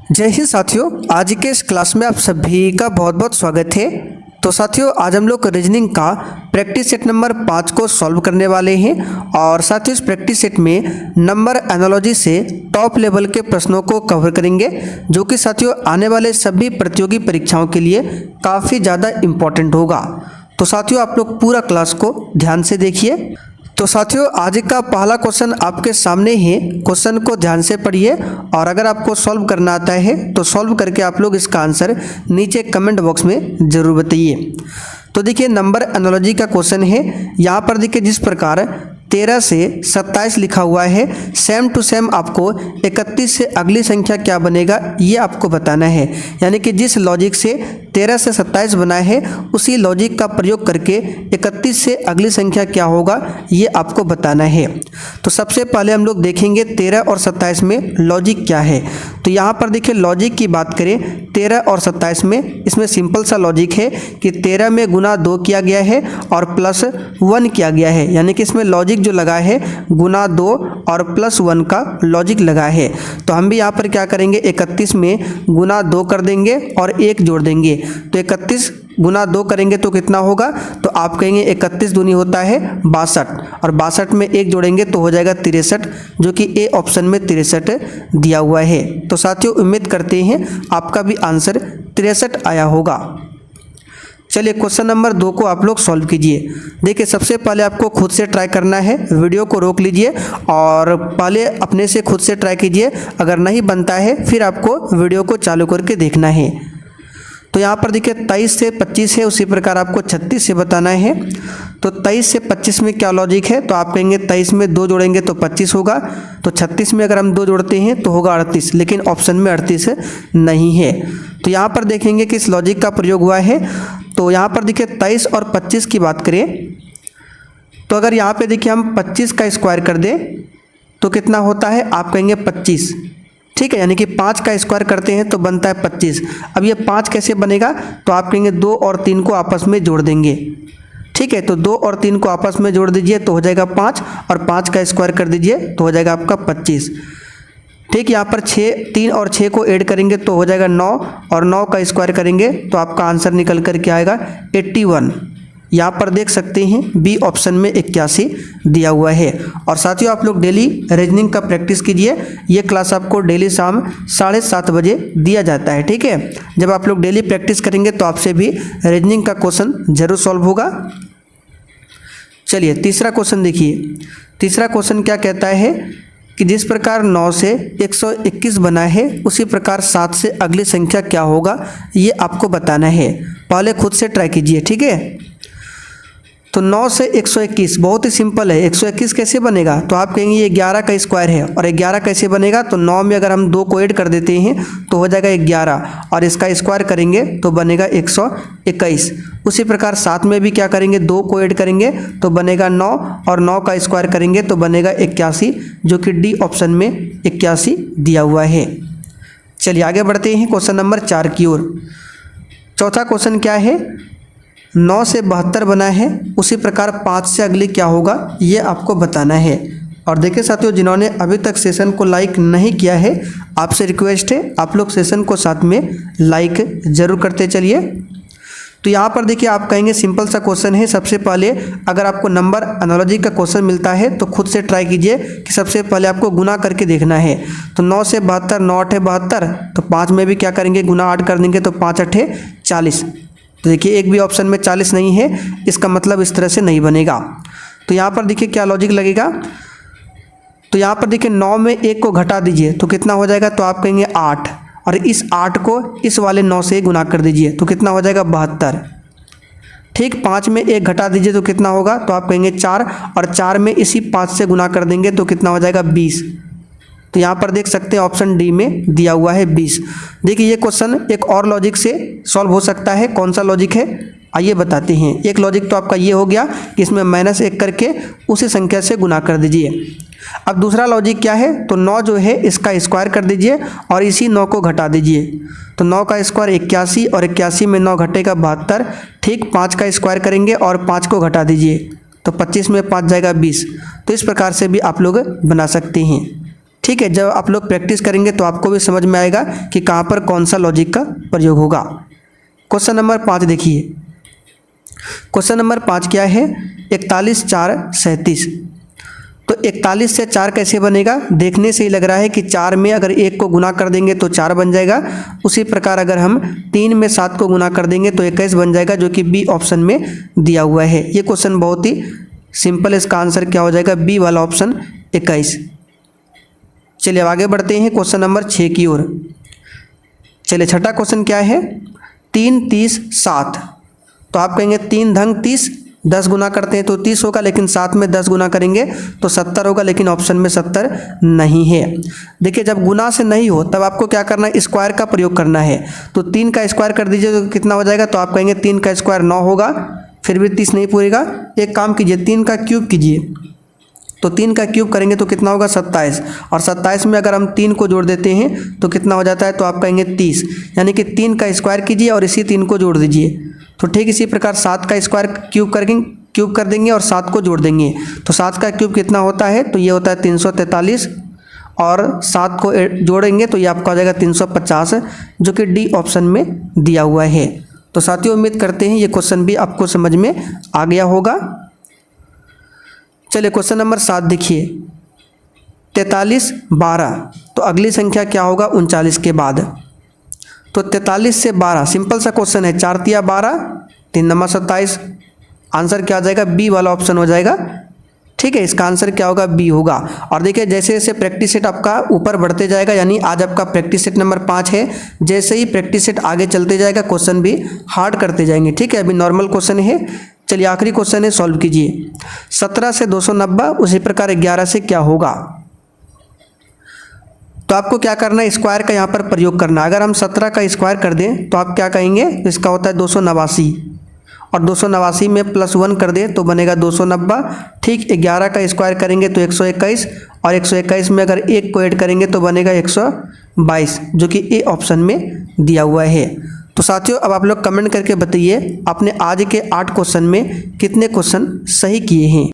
जय हिंद साथियों, आज के इस क्लास में आप सभी का बहुत बहुत स्वागत है। तो साथियों, आज हम लोग रीजनिंग का प्रैक्टिस सेट नंबर 5 को सॉल्व करने वाले हैं और साथियों इस प्रैक्टिस सेट में नंबर एनालॉजी से टॉप लेवल के प्रश्नों को कवर करेंगे, जो कि साथियों आने वाले सभी प्रतियोगी परीक्षाओं के लिए काफ़ी ज़्यादा इम्पोर्टेंट होगा। तो साथियों आप लोग पूरा क्लास को ध्यान से देखिए। तो साथियों आज का पहला क्वेश्चन आपके सामने है, क्वेश्चन को ध्यान से पढ़िए और अगर आपको सॉल्व करना आता है तो सॉल्व करके आप लोग इसका आंसर नीचे कमेंट बॉक्स में ज़रूर बताइए। तो देखिए नंबर एनालॉजी का क्वेश्चन है। यहाँ पर देखिए जिस प्रकार 13 से 27 लिखा हुआ है, सेम टू सेम आपको 31 से अगली संख्या क्या बनेगा ये आपको बताना है। यानी कि जिस लॉजिक से 13 से 27 बना है उसी लॉजिक का प्रयोग करके 31 से अगली संख्या क्या होगा ये आपको बताना है। तो सबसे पहले हम लोग देखेंगे 13 और 27 में लॉजिक क्या है। तो यहाँ पर देखिए लॉजिक की बात करें 13 और 27 में, इसमें सिंपल सा लॉजिक है कि 13 में गुना 2 किया गया है और प्लस 1 किया गया है। यानी कि इसमें लॉजिक जो लगा है गुना 2 और प्लस 1 का लॉजिक लगा है। तो हम भी यहाँ पर क्या करेंगे 31 में गुना 2 कर देंगे और 1 जोड़ देंगे। तो 31 गुना 2 करेंगे तो कितना होगा, तो आप कहेंगे 31 दूनी होता है 62 और 62 में 1 जोड़ेंगे तो हो जाएगा 63, जो कि ए ऑप्शन में 63 दिया हुआ है। तो साथियों उम्मीद करते हैं आपका भी आंसर 63 आया होगा। चलिए क्वेश्चन नंबर 2 को आप लोग सॉल्व कीजिए। देखिए सबसे पहले आपको खुद से ट्राई करना है, वीडियो को रोक लीजिए और पहले अपने से खुद से ट्राई कीजिए। अगर नहीं बनता है फिर आपको वीडियो को चालू करके देखना है। तो यहाँ पर देखिए 23 से 25 है, उसी प्रकार आपको 36 से बताना है। तो 23 से 25 में क्या लॉजिक है, तो आप कहेंगे 23 में 2 जोड़ेंगे तो 25 होगा। तो 36 में अगर हम 2 जोड़ते हैं तो होगा 38, लेकिन ऑप्शन में 38 नहीं है। तो यहाँ पर देखेंगे कि इस लॉजिक का प्रयोग हुआ है। तो यहाँ पर देखिए 23 और 25 की बात करें तो अगर यहाँ पे देखिए हम 25 का स्क्वायर कर दें तो कितना होता है, आप कहेंगे 25, ठीक है। यानी कि 5 का स्क्वायर करते हैं तो बनता है 25। अब ये 5 कैसे बनेगा, तो आप कहेंगे 2 और 3 को आपस में जोड़ देंगे, ठीक है। तो 2 और 3 को आपस में जोड़ दीजिए तो हो जाएगा 5 और 5 का स्क्वायर कर दीजिए तो हो जाएगा आपका 25, ठीक। यहाँ पर 3 और 6 को ऐड करेंगे तो हो जाएगा 9 और 9 का स्क्वायर करेंगे तो आपका आंसर निकल कर के आएगा 81। यहाँ पर देख सकते हैं बी ऑप्शन में 81 दिया हुआ है। और साथियों आप लोग डेली रीजनिंग का प्रैक्टिस कीजिए। ये क्लास आपको डेली शाम 7:30 बजे दिया जाता है, ठीक है। जब आप लोग डेली प्रैक्टिस करेंगे तो आपसे भी रीजनिंग का क्वेश्चन जरूर सॉल्व होगा। चलिए तीसरा क्वेश्चन देखिए। तीसरा क्वेश्चन क्या कहता है कि जिस प्रकार 9 से 121 बना है उसी प्रकार 7 से अगली संख्या क्या होगा ये आपको बताना है। पहले खुद से ट्राई कीजिए, ठीक है। तो 9 से 121 बहुत ही सिंपल है। 121 कैसे बनेगा, तो आप कहेंगे ये 11 का स्क्वायर है और 11 कैसे बनेगा, तो 9 में अगर हम 2 को ऐड कर देते हैं तो हो जाएगा 11 और इसका स्क्वायर करेंगे तो बनेगा 121। उसी प्रकार 7 में भी क्या करेंगे, 2 को ऐड करेंगे तो बनेगा 9 और 9 का स्क्वायर करेंगे तो बनेगा 81, जो कि डी ऑप्शन में 81 दिया हुआ है। चलिए आगे बढ़ते हैं क्वेश्चन नंबर 4 की ओर। चौथा क्वेश्चन क्या है, 9 से 72 बना है उसी प्रकार 5 से अगली क्या होगा ये आपको बताना है। और देखिए साथियों जिन्होंने अभी तक सेशन को लाइक नहीं किया है आपसे रिक्वेस्ट है आप लोग सेशन को साथ में लाइक ज़रूर करते चलिए। तो यहाँ पर देखिए आप कहेंगे सिंपल सा क्वेश्चन है। सबसे पहले अगर आपको नंबर एनालॉजी का क्वेश्चन मिलता है तो खुद से ट्राई कीजिए कि सबसे पहले आपको गुना करके देखना है। तो 9 से 72, 9 8 72, तो 5 में भी क्या करेंगे गुना 8 कर देंगे तो 5 8 40। तो देखिए एक भी ऑप्शन में 40 नहीं है, इसका मतलब इस तरह से नहीं बनेगा। तो यहाँ पर देखिए क्या लॉजिक लगेगा, तो यहाँ पर देखिए 9 में 1 को घटा दीजिए तो कितना हो जाएगा, तो आप कहेंगे 8 और इस 8 को इस वाले 9 से गुना कर दीजिए तो कितना हो जाएगा 72, ठीक। 5 में 1 घटा दीजिए तो कितना होगा, तो आप कहेंगे 4 और 4 में इसी 5 से गुना कर देंगे तो कितना हो जाएगा 20। तो यहाँ पर देख सकते हैं ऑप्शन डी में दिया हुआ है 20। देखिए ये क्वेश्चन एक और लॉजिक से सॉल्व हो सकता है। कौन सा लॉजिक है आइए बताते हैं। एक लॉजिक तो आपका ये हो गया कि इसमें -1 करके उसी संख्या से गुना कर दीजिए। अब दूसरा लॉजिक क्या है, तो 9 जो है इसका स्क्वायर कर दीजिए और इसी 9 को घटा दीजिए। तो 9 का स्क्वायर 81 और 81 में 9 घटेगा 72, ठीक। 5 का स्क्वायर करेंगे और 5 को घटा दीजिए तो 25 में 5 जाएगा 20। तो इस प्रकार से भी आप लोग बना सकते हैं, ठीक है, जब आप लोग प्रैक्टिस करेंगे तो आपको भी समझ में आएगा कि कहाँ पर कौन सा लॉजिक का प्रयोग होगा। क्वेश्चन नंबर 5 देखिए। क्वेश्चन नंबर 5 क्या है? 41 4 37। तो 41 से 4 कैसे बनेगा? देखने से ही लग रहा है कि 4 में अगर 1 को गुना कर देंगे तो 4 बन जाएगा। उसी प्रकार अगर हम 3 में 7 को गुना कर देंगे तो 21 बन जाएगा, जो कि बी ऑप्शन में दिया हुआ है। ये क्वेश्चन बहुत ही सिंपल, इसका आंसर क्या हो जाएगा? बी वाला ऑप्शन 21। चलिए अब आगे बढ़ते हैं क्वेश्चन नंबर 6 की ओर। चलिए छठा क्वेश्चन क्या है? 3 30 7। तो आप कहेंगे 3 धंग 30, 10 गुना करते हैं तो 30 होगा, लेकिन 7 में 10 गुना करेंगे तो 70 होगा, लेकिन ऑप्शन में 70 नहीं है। देखिए जब गुना से नहीं हो तब आपको क्या करना है? स्क्वायर का प्रयोग करना है। तो 3 का स्क्वायर कर दीजिए तो कितना हो जाएगा? तो आप कहेंगे 3 का स्क्वायर 9 होगा, फिर भी 30 नहीं पूरेगा। एक काम कीजिए, 3 का क्यूब कीजिए। तो 3 का क्यूब करेंगे तो कितना होगा? 27। और 27 में अगर हम 3 को जोड़ देते हैं तो कितना हो जाता है? तो आप कहेंगे 30। यानी कि 3 का स्क्वायर कीजिए और इसी 3 को जोड़ दीजिए। तो ठीक इसी प्रकार 7 का स्क्वायर क्यूब कर देंगे और 7 को जोड़ देंगे। तो 7 का क्यूब कितना होता है? तो ये होता है 343, और 7 को जोड़ेंगे तो ये आपका हो जाएगा 350, जो कि डी ऑप्शन में दिया हुआ है। तो साथियों उम्मीद करते हैं ये क्वेश्चन भी आपको समझ में आ गया होगा। चलिए क्वेश्चन नंबर 7 देखिए। 43 12। तो अगली संख्या क्या होगा 39 के बाद? तो 43 से 12 सिंपल सा क्वेश्चन है। 4 तिया 12, 3 नंबर 27। आंसर क्या आ जाएगा? बी वाला ऑप्शन हो जाएगा। ठीक है, इसका आंसर क्या होगा? बी होगा। और देखिए जैसे जैसे प्रैक्टिस सेट आपका ऊपर बढ़ते जाएगा, यानी आज आपका प्रैक्टिस सेट नंबर 5 है, जैसे ही प्रैक्टिस सेट आगे चलते जाएगा क्वेश्चन भी हार्ड करते जाएंगे। ठीक है, अभी नॉर्मल क्वेश्चन है। चलिए आखिरी क्वेश्चन है, सॉल्व कीजिए। 17 से 290, उसी प्रकार 11 से क्या होगा? तो आपको क्या करना है? स्क्वायर का यहाँ पर प्रयोग करना। अगर हम 17 का स्क्वायर कर दें तो आप क्या कहेंगे? इसका होता है 289, और 289 में +1 कर दें तो बनेगा 290। ठीक 11 का स्क्वायर करेंगे तो 121, और 121 में अगर 1 को ऐड करेंगे तो बनेगा 122, जो कि ए ऑप्शन में दिया हुआ है। तो साथियों अब आप लोग कमेंट करके बताइए आपने आज के 8 क्वेश्चन में कितने क्वेश्चन सही किए हैं।